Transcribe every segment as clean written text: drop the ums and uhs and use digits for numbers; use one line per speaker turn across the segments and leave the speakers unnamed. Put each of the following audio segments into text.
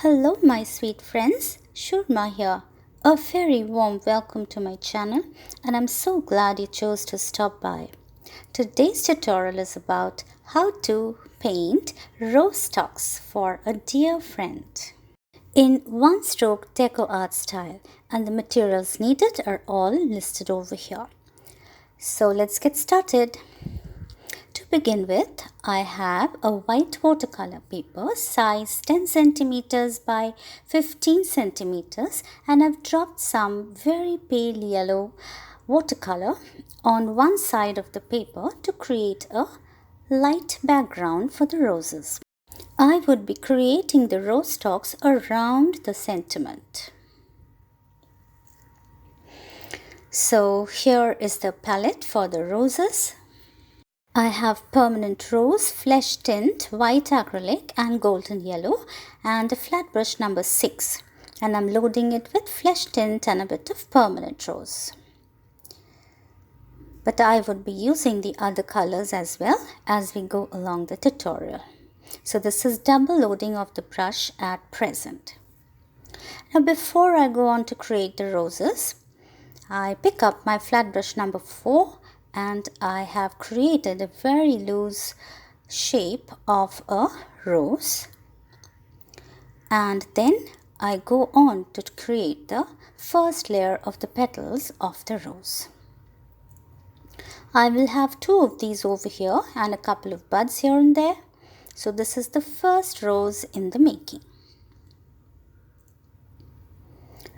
Hello, my sweet friends. Shurma here. A very warm welcome to my channel, and I'm so glad you chose to stop by. Today's tutorial is about how to paint rose stalks for a dear friend in one stroke deco art style, and the materials needed are all listed over here. So let's get started. To begin with, I have a white watercolor paper size 10 centimeters by 15 centimeters, and I've dropped some very pale yellow watercolor on one side of the paper to create a light background for the roses. I would be creating the rose stalks around the sentiment. So here is the palette for the roses. I have permanent rose, flesh tint, white acrylic and golden yellow, and a flat brush number 6, and I'm loading it with flesh tint and a bit of permanent rose. But I would be using the other colors as well as we go along the tutorial. So this is double loading of the brush at present. Now before I go on to create the roses, I pick up my flat brush number 4 and I have created a very loose shape of a rose, and then I go on to create the first layer of the petals of the rose. I will have 2 of these over here and a couple of buds here and there. So this is the first rose in the making.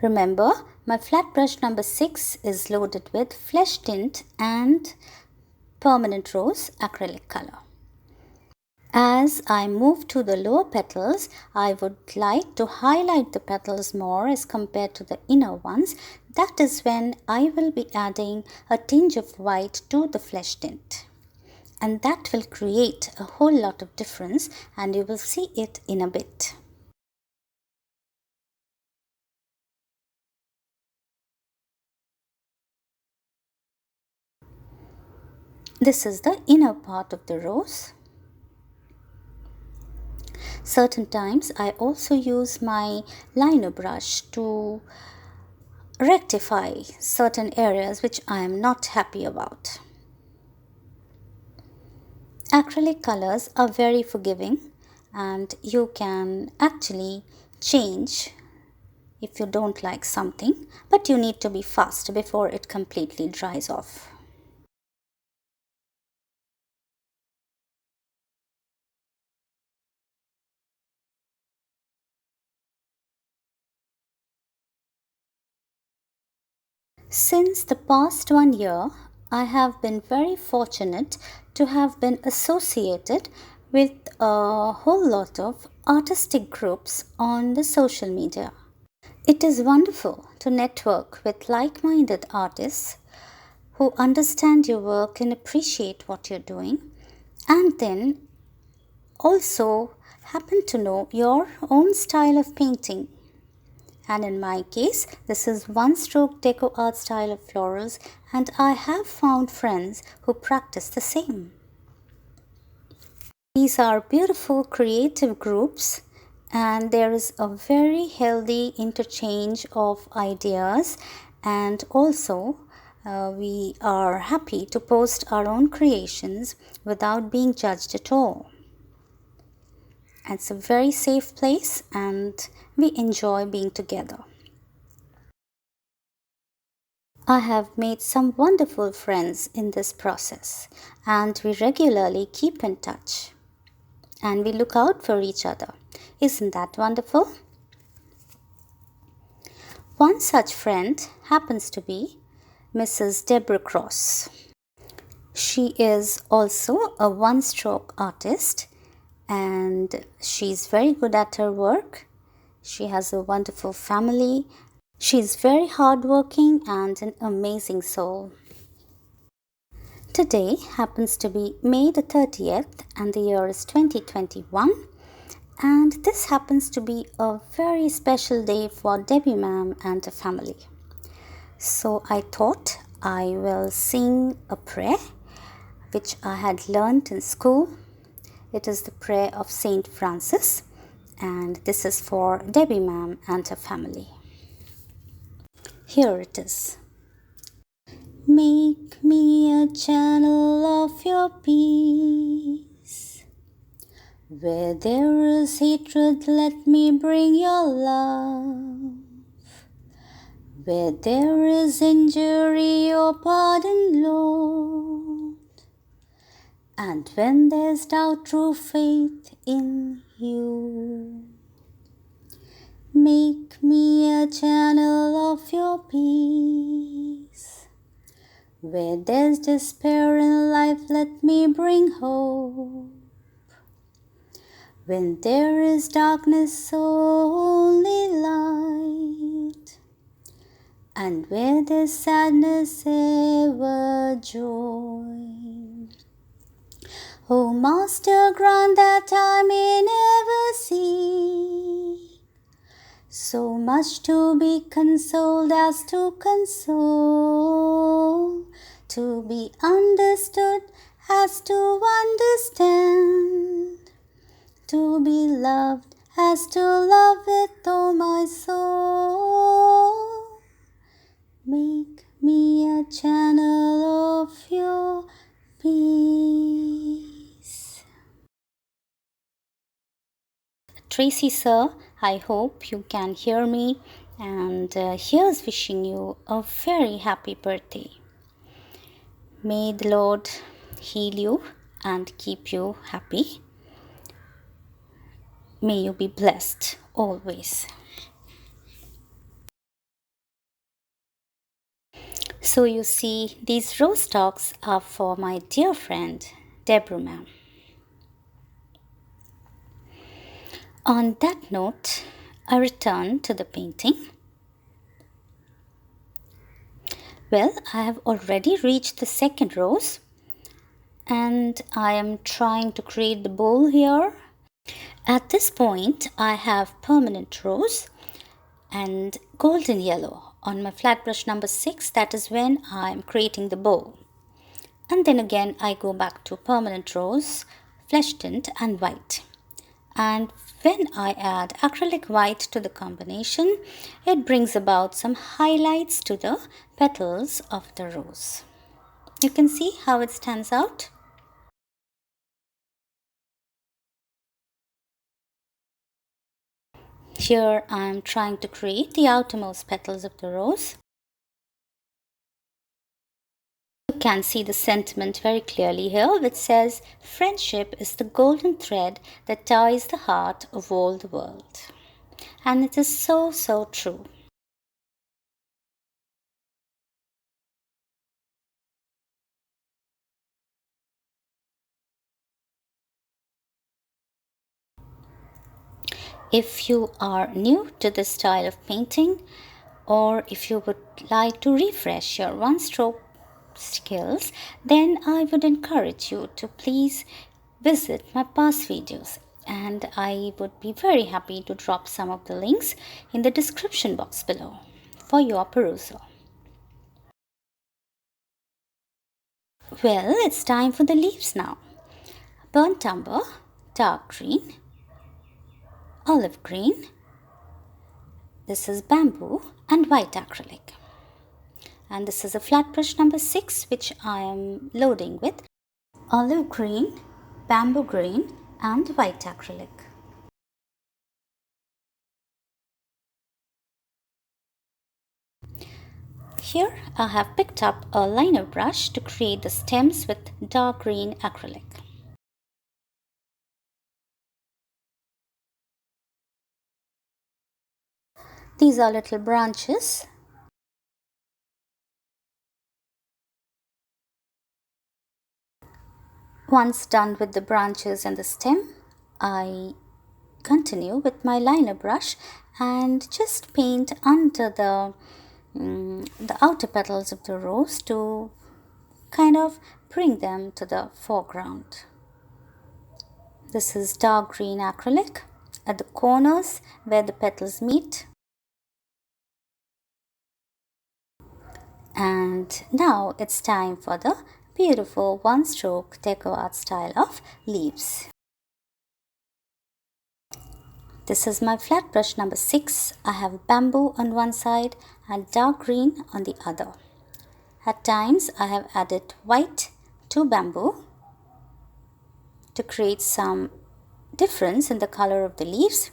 Remember, my flat brush number 6 is loaded with flesh tint and permanent rose acrylic color. As I move to the lower petals, I would like to highlight the petals more as compared to the inner ones. That is when I will be adding a tinge of white to the flesh tint. And that will create a whole lot of difference, and you will see it in a bit. This is the inner part of the rose. Certain times I also use my liner brush to rectify certain areas which I am not happy about. Acrylic colors are very forgiving, and you can actually change if you don't like something, but you need to be fast before it completely dries off. Since the past 1 year, I have been very fortunate to have been associated with a whole lot of artistic groups on the social media. It is wonderful to network with like-minded artists who understand your work and appreciate what you're doing, and then also happen to know your own style of painting. And in my case, this is one stroke deco art style of florals, and I have found friends who practice the same. These are beautiful creative groups, and there is a very healthy interchange of ideas, and also we are happy to post our own creations without being judged at all. It's a very safe place, and we enjoy being together. I have made some wonderful friends in this process, and we regularly keep in touch. And we look out for each other. Isn't that wonderful? One such friend happens to be Mrs. Deborah Cross. She is also a one-stroke artist, and she's very good at her work. She has a wonderful family. She's very hardworking and an amazing soul. Today happens to be May the 30th, and the year is 2021, and this happens to be a very special day for Debbie ma'am and the family. So I thought I will sing a prayer which I had learned in school. It is the prayer of Saint Francis, and this is for Debbie ma'am and her family. Here it is. Make me a channel of your peace. Where there is hatred, let me bring your love. Where there is injury, your pardon, Lord. And when there's doubt, true faith in you. Make me a channel of your peace. Where there's despair in life, let me bring hope. When there is darkness, only light. And where there's sadness, ever joy. O Master, grant that I may never see so much to be consoled as to console, to be understood as to understand, to be loved as to love with all my soul. Make me a channel of your peace. Tracy sir, I hope you can hear me, and here's wishing you a very happy birthday. May the Lord heal you and keep you happy. May you be blessed always. So you see, these rose stalks are for my dear friend Deborah ma'am. On that note, I return to the painting. Well, I have already reached the second rose and I am trying to create the bowl here. At this point, I have permanent rose and golden yellow on my flat brush number 6. That is when I am creating the bowl. And then again, I go back to permanent rose, flesh tint and white. And when I add acrylic white to the combination, it brings about some highlights to the petals of the rose. You can see how it stands out. Here I am trying to create the outermost petals of the rose. You can see the sentiment very clearly here, which says, friendship is the golden thread that ties the heart of all the world. And it is so, so true. If you are new to this style of painting, or if you would like to refresh your one-stroke skills, then I would encourage you to please visit my past videos, and I would be very happy to drop some of the links in the description box below for your perusal. Well, it's time for the leaves now. Burnt umber, dark green, olive green, this is bamboo and white acrylic. And this is a flat brush number 6 which I am loading with olive green, bamboo green and white acrylic. Here I have picked up a liner brush to create the stems with dark green acrylic. These are little branches. Once done with the branches and the stem, I continue with my liner brush and just paint under the outer petals of the rose to kind of bring them to the foreground. This is dark green acrylic at the corners where the petals meet. And now it's time for the beautiful one-stroke deco art style of leaves. This is my flat brush number 6. I have bamboo on one side and dark green on the other. At times I have added white to bamboo to create some difference in the color of the leaves.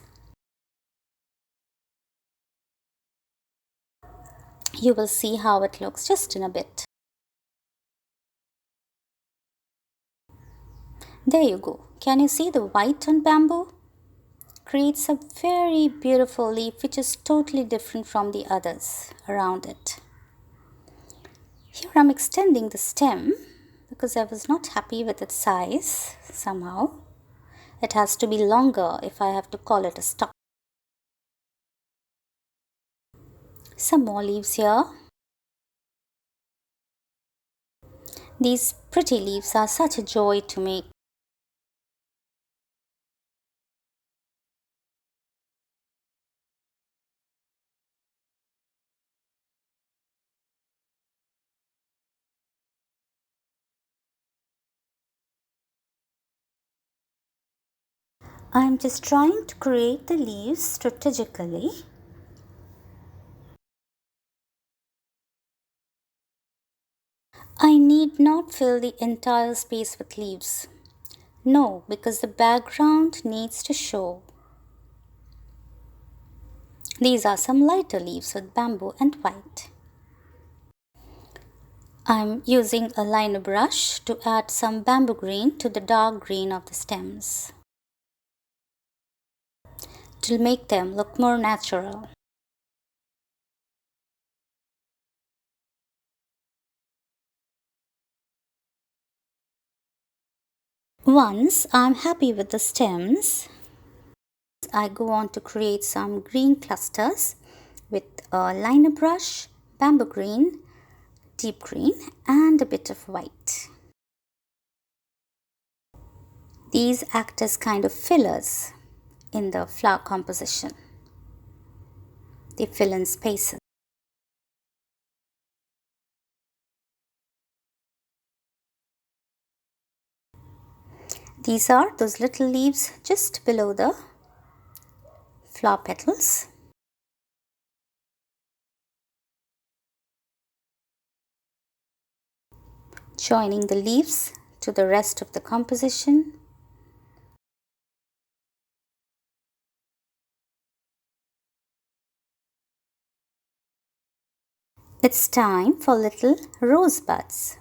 You will see how it looks just in a bit. There you go. Can you see the white on bamboo? Creates a very beautiful leaf which is totally different from the others around it. Here I'm extending the stem because I was not happy with its size somehow. It has to be longer if I have to call it a stalk. Some more leaves here. These pretty leaves are such a joy to make. I'm just trying to create the leaves strategically. I need not fill the entire space with leaves. No, because the background needs to show. These are some lighter leaves with bamboo and white. I'm using a liner brush to add some bamboo green to the dark green of the stems to make them look more natural. Once I'm happy with the stems, I go on to create some green clusters with a liner brush, bamboo green, deep green and a bit of white. These act as kind of fillers in the flower composition. They fill in spaces. These are those little leaves just below the flower petals. Joining the leaves to the rest of the composition. It's time for little rosebuds.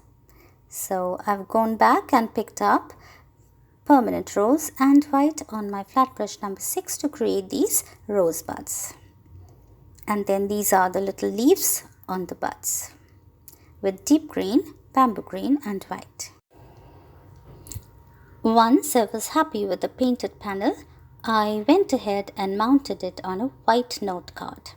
So I've gone back and picked up permanent rose and white on my flat brush number 6 to create these rosebuds. And then these are the little leaves on the buds with deep green, bamboo green and white. Once I was happy with the painted panel, I went ahead and mounted it on a white note card.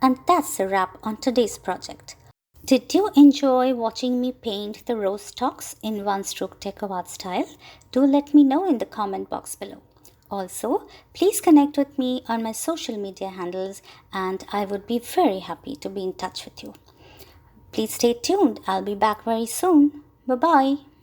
And that's a wrap on today's project. Did you enjoy watching me paint the rose stalks in one stroke deco art style? Do let me know in the comment box below. Also, please connect with me on my social media handles and I would be very happy to be in touch with you. Please stay tuned. I'll be back very soon. Bye-bye.